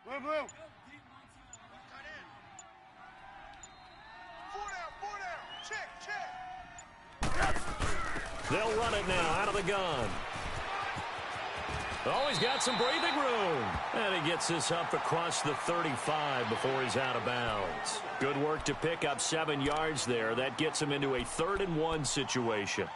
Blue, blue. They'll run it now out of the gun. Oh, he's got some breathing room. And he gets this up across the 35 before he's out of bounds. Good work to pick up 7 yards there. That gets him into a 3rd and 1 situation.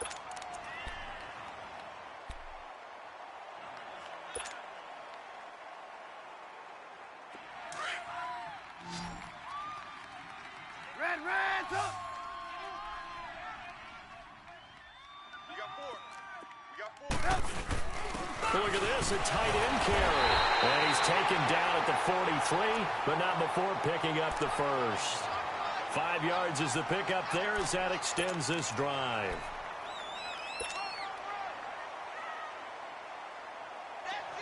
Look at this, a tight end carry. And he's taken down at the 43, but not before picking up the first. 5 yards is the pickup there as that extends this drive.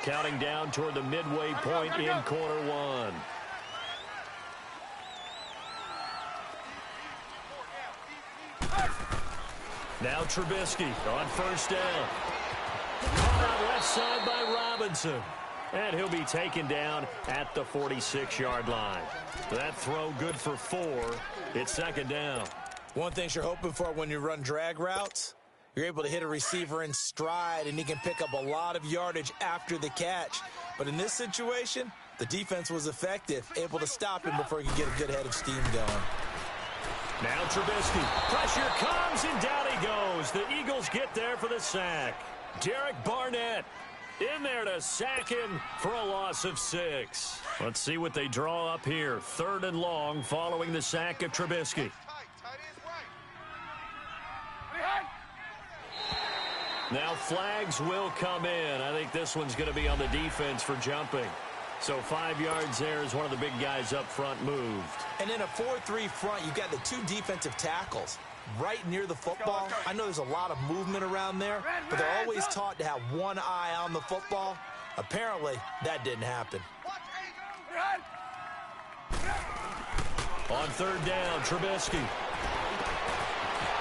Counting down toward the midway point in quarter one. Now Trubisky on first down. Caught on left side by Robinson. And he'll be taken down at the 46-yard line. That throw good for 4. It's 2nd down. One thing you're hoping for when you run drag routes, you're able to hit a receiver in stride, and he can pick up a lot of yardage after the catch. But in this situation, the defense was effective, able to stop him before he could get a good head of steam going. Now Trubisky. Pressure comes, and down he goes. The Eagles get there for the sack. Derek Barnett in there to sack him for a loss of 6. Let's see what they draw up here. 3rd and long following the sack of Trubisky. Now flags will come in. I think this one's going to be on the defense for jumping. So 5 yards there as one of the big guys up front moved. And in a 4-3 front, you've got the 2 defensive tackles right near the football. I know there's a lot of movement around there, but they're always taught to have one eye on the football. Apparently, that didn't happen. On 3rd down, Trubisky.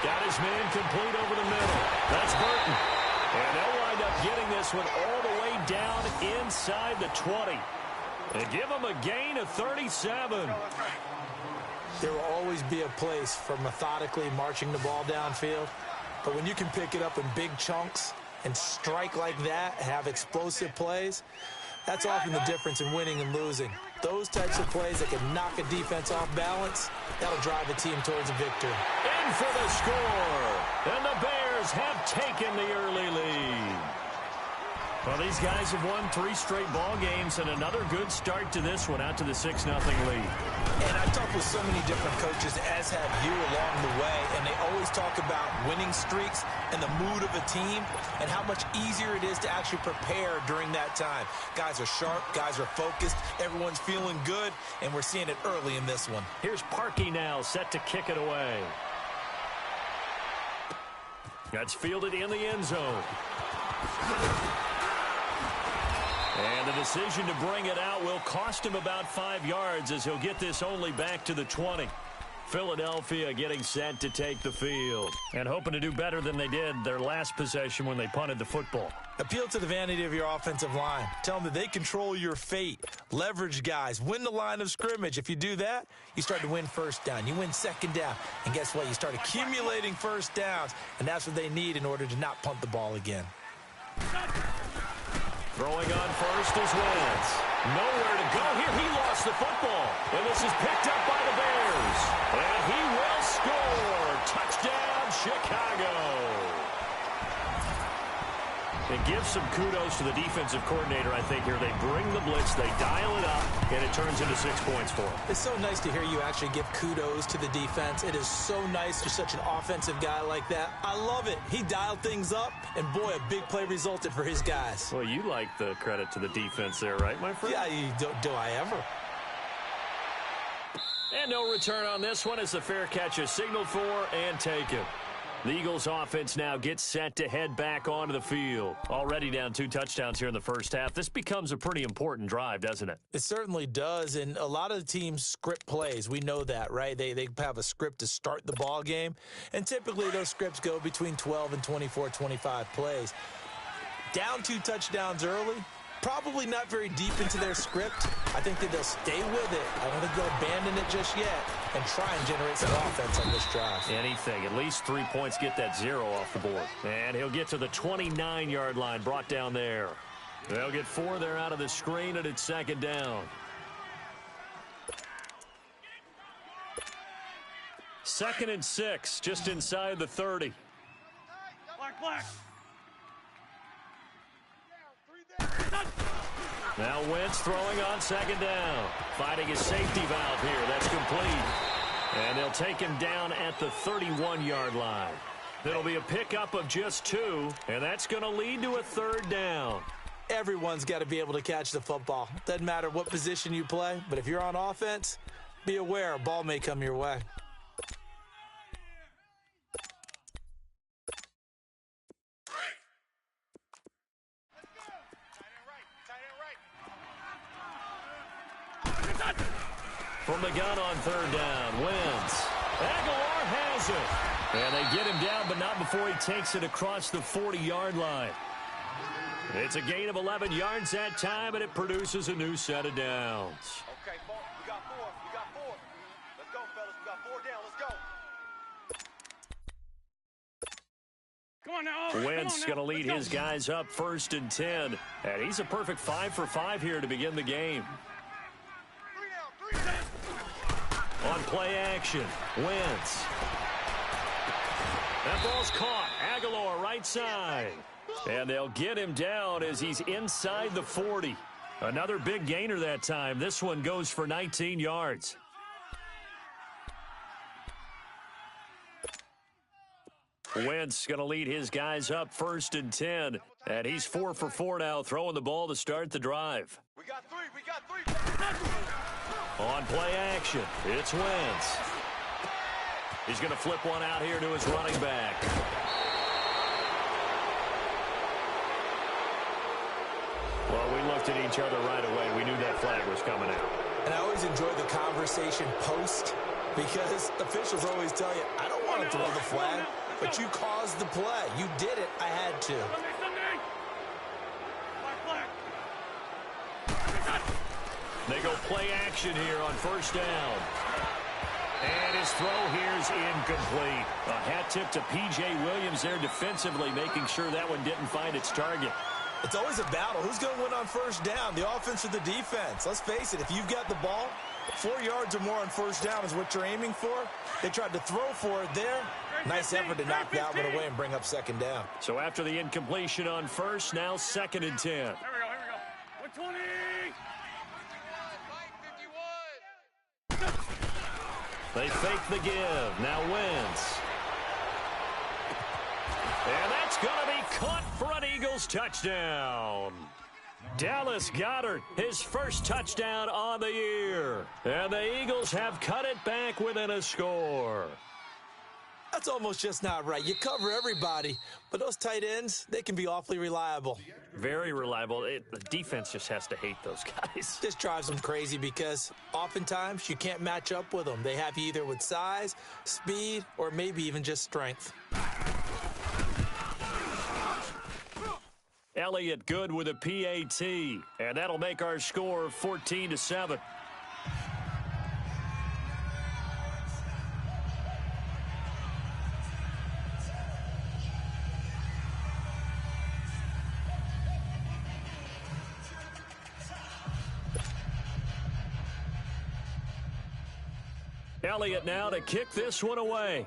Got his man complete over the middle. That's Burton. And they'll wind up getting this one all the way down inside the 20. And give him a gain of 37. There will always be a place for methodically marching the ball downfield. But when you can pick it up in big chunks and strike like that, have explosive plays, that's often the difference in winning and losing. Those types of plays that can knock a defense off balance, that'll drive a team towards a victory. In for the score. And the Bears have taken the early lead. Well, these guys have won 3 straight ball games, and another good start to this one, out to the 6-0 lead. And I've talked with so many different coaches, as have you, along the way, and they always talk about winning streaks and the mood of a team and how much easier it is to actually prepare during that time. Guys are sharp, guys are focused, everyone's feeling good, and we're seeing it early in this one. Here's Parkey now, set to kick it away. That's fielded in the end zone. And the decision to bring it out will cost him about 5 yards as he'll get this only back to the 20. Philadelphia getting set to take the field and hoping to do better than they did their last possession when they punted the football. Appeal to the vanity of your offensive line. Tell them that they control your fate. Leverage guys. Win the line of scrimmage. If you do that, you start to win first down. You win second down. And guess what? You start accumulating first downs, and that's what they need in order to not punt the ball again. Throwing on first is Wentz. Nowhere to go here. He lost the football. And this is picked up by the Bears. And he will score. Touchdown, Chicago. It gives some kudos to the defensive coordinator, I think, here. They bring the blitz, they dial it up, and it turns into 6 points for them. It's so nice to hear you actually give kudos to the defense. It is so nice you're such an offensive guy like that. I love it. He dialed things up, and boy, a big play resulted for his guys. Well, you like the credit to the defense there, right, my friend? Yeah, do I ever? And no return on this one as the fair catch is signaled for and taken. The Eagles offense now gets set to head back onto the field. Already down 2 touchdowns here in the first half. This becomes a pretty important drive, doesn't it? It certainly does, and a lot of the teams script plays. We know that, right? They have a script to start the ball game, and typically those scripts go between 12 and 24, 25 plays. Down 2 touchdowns early, Probably not very deep into their script. I think that they'll stay with it. I don't think they'll abandon it just yet and try and generate some offense on this drive. Anything. At least 3 points, get that 0 off the board. And he'll get to the 29-yard line, brought down there. They'll get 4 there out of the screen, and it's second down. Second and 6, just inside the 30. Black. Now Wentz throwing on second down. Finding his safety valve here. That's complete. And they'll take him down at the 31-yard line. It'll be a pickup of just 2, and that's going to lead to a third down. Everyone's got to be able to catch the football. Doesn't matter what position you play, but if you're on offense, be aware a ball may come your way. From the gun on third down, Wentz. Aguilar has it. And they get him down, but not before he takes it across the 40-yard line. It's a gain of 11 yards that time, and it produces a new set of downs. Okay, we got 4. Let's go, fellas. We got 4 down. Let's go. Come on now. Wentz going to lead his guys up first and 10. And he's a perfect 5 for 5 here to begin the game. 3 down. On play action, Wentz. That ball's caught. Aguilar right side. And they'll get him down as he's inside the 40. Another big gainer that time. This one goes for 19 yards. Wentz going to lead his guys up first and 10. And he's 4 for 4 now, throwing the ball to start the drive. We got 3. On play action, it's Wentz. He's going to flip one out here to his running back. Well, we looked at each other right away. We knew that flag was coming out. And I always enjoy the conversation post because officials always tell you, I don't want to throw the flag, but you caused the play. You did it. I had to. They go play action here on first down. And his throw here's incomplete. A hat tip to P.J. Williams there defensively, making sure that one didn't find its target. It's always a battle. Who's going to win on first down, the offense or the defense? Let's face it, if you've got the ball, 4 yards or more on first down is what you're aiming for. They tried to throw for it there. Nice effort to knock that one away and bring up second down. So after the incompletion on first, now second and 10. Here we go. 120. They fake the give. Now Wentz. And that's going to be caught for an Eagles touchdown. Dallas Goedert, his first touchdown on the year. And the Eagles have cut it back within a score. That's almost just not right. You cover everybody, but those tight ends, they can be awfully reliable. Very reliable. The defense just has to hate those guys. This drives them crazy because oftentimes you can't match up with them. They have you either with size, speed, or maybe even just strength. Elliott good with a PAT, and that'll make our score 14-7. Elliott now to kick this one away.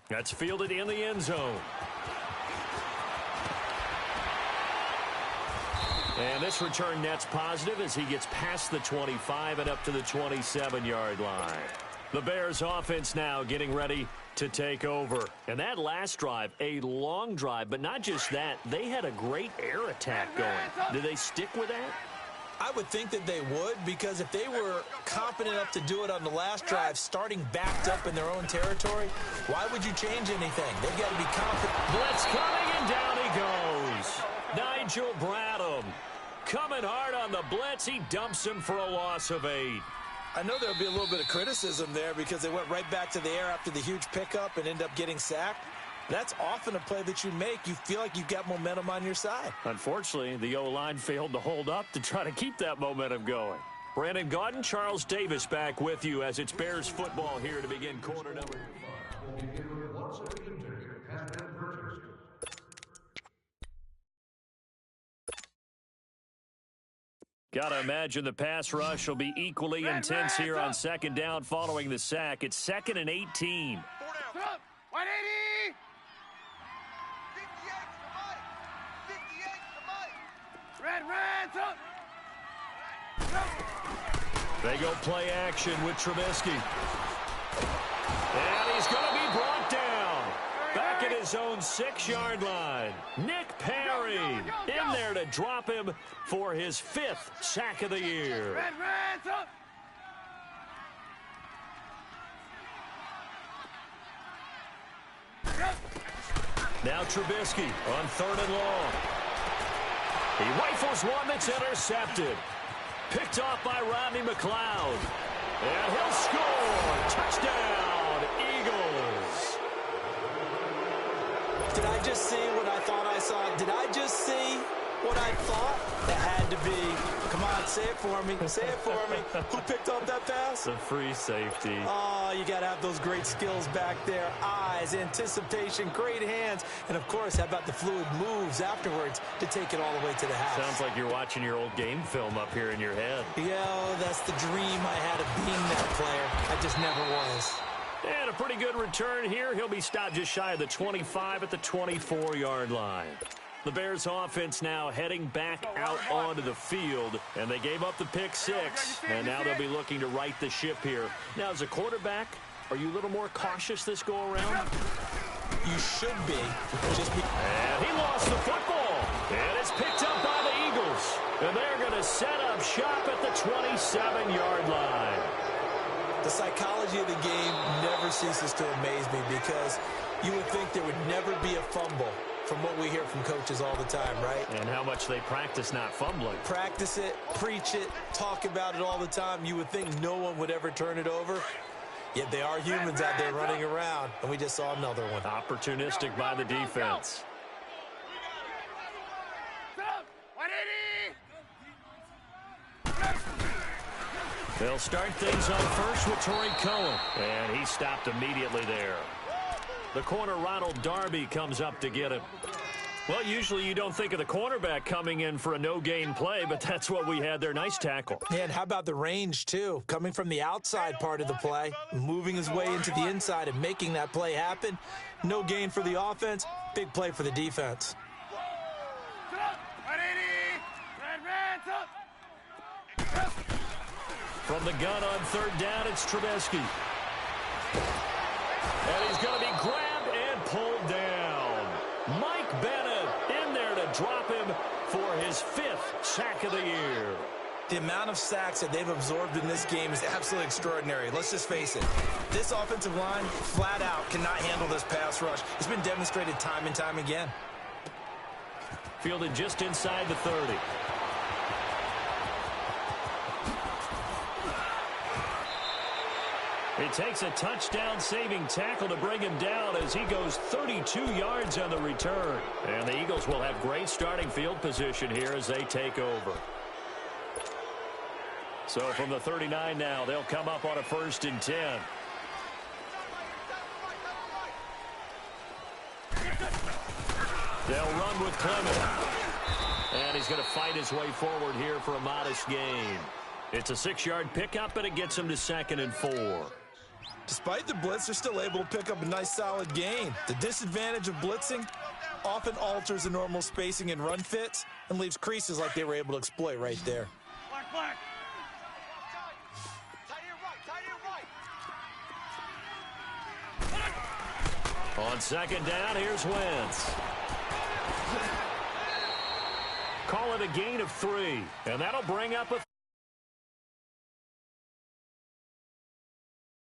That's fielded in the end zone. And this return net's positive as he gets past the 25 and up to the 27-yard line. The Bears offense now getting ready to take over. And that last drive, a long drive, but not just that. They had a great air attack going. Did they stick with that? I would think that they would, because if they were competent enough to do it on the last drive, starting backed up in their own territory, why would you change anything? They've got to be confident. Blitz coming, and down he goes. Nigel Bradham coming hard on the blitz. He dumps him for a loss of 8. I know there'll be a little bit of criticism there because they went right back to the air after the huge pickup and ended up getting sacked. That's often a play that you make. You feel like you've got momentum on your side. Unfortunately, the O-line failed to hold up to try to keep that momentum going. Brandon Gaudin, Charles Davis back with you as it's Bears football here to begin quarter number. Gotta imagine the pass rush will be equally intense here on second down following the sack. It's 2nd and 18. 180! 58 They go play action with Trubisky. And he's going to be brought down. Back at his own 6-yard line. Nick Perry in there to drop him for his 5th sack of the year. Now Trubisky on 3rd and long. He rifles one that's intercepted. Picked off by Rodney McLeod. And he'll score. Touchdown, Eagles. Did I just see what I thought I saw? Did I just see what I thought? That had to be. Come on, say it for me. Say it for me. Who picked up that pass? The free safety. Oh, you got to have those great skills back there. Eyes, anticipation, great hands. And, of course, how about the fluid moves afterwards to take it all the way to the house? Sounds like you're watching your old game film up here in your head. Yeah, that's the dream I had of being that player. I just never was. And a pretty good return here. He'll be stopped just shy of the 25 at the 24-yard line. The Bears offense now heading back out onto the field, and they gave up the pick 6, and now they'll be looking to right the ship here. Now, as a quarterback, are you a little more cautious this go-around? You should be. And he lost the football, and it's picked up by the Eagles, and they're going to set up shop at the 27-yard line. The psychology of the game never ceases to amaze me because you would think there would never be a fumble from what we hear from coaches all the time, right? And how much they practice not fumbling. Practice it, preach it, talk about it all the time. You would think no one would ever turn it over. Yet they are humans out there running around, and we just saw another one. Opportunistic by the defense. They'll start things on first with Torrey Cohen, and he stopped immediately there. The corner, Ronald Darby, comes up to get him. Well, usually you don't think of the cornerback coming in for a no-gain play, but that's what we had there. Nice tackle. And how about the range, too? Coming from the outside part of the play, moving his way into the inside and making that play happen. No gain for the offense, big play for the defense. From the gun on 3rd down, it's Trubisky. And he's going to be grabbed and pulled down. Mike Bennett in there to drop him for his 5th sack of the year. The amount of sacks that they've absorbed in this game is absolutely extraordinary. Let's just face it. This offensive line, flat out, cannot handle this pass rush. It's been demonstrated time and time again. Fielded just inside the 30. It takes a touchdown-saving tackle to bring him down as he goes 32 yards on the return. And the Eagles will have great starting field position here as they take over. So from the 39 now, they'll come up on a 1st and 10. They'll run with Clement. And he's going to fight his way forward here for a modest gain. It's a 6-yard pickup, and it gets him to 2nd and 4. Despite the blitz, they're still able to pick up a nice solid gain. The disadvantage of blitzing often alters the normal spacing and run fits and leaves creases like they were able to exploit right there. Black. On 2nd down, here's Wentz. Call it a gain of 3, and that'll bring up a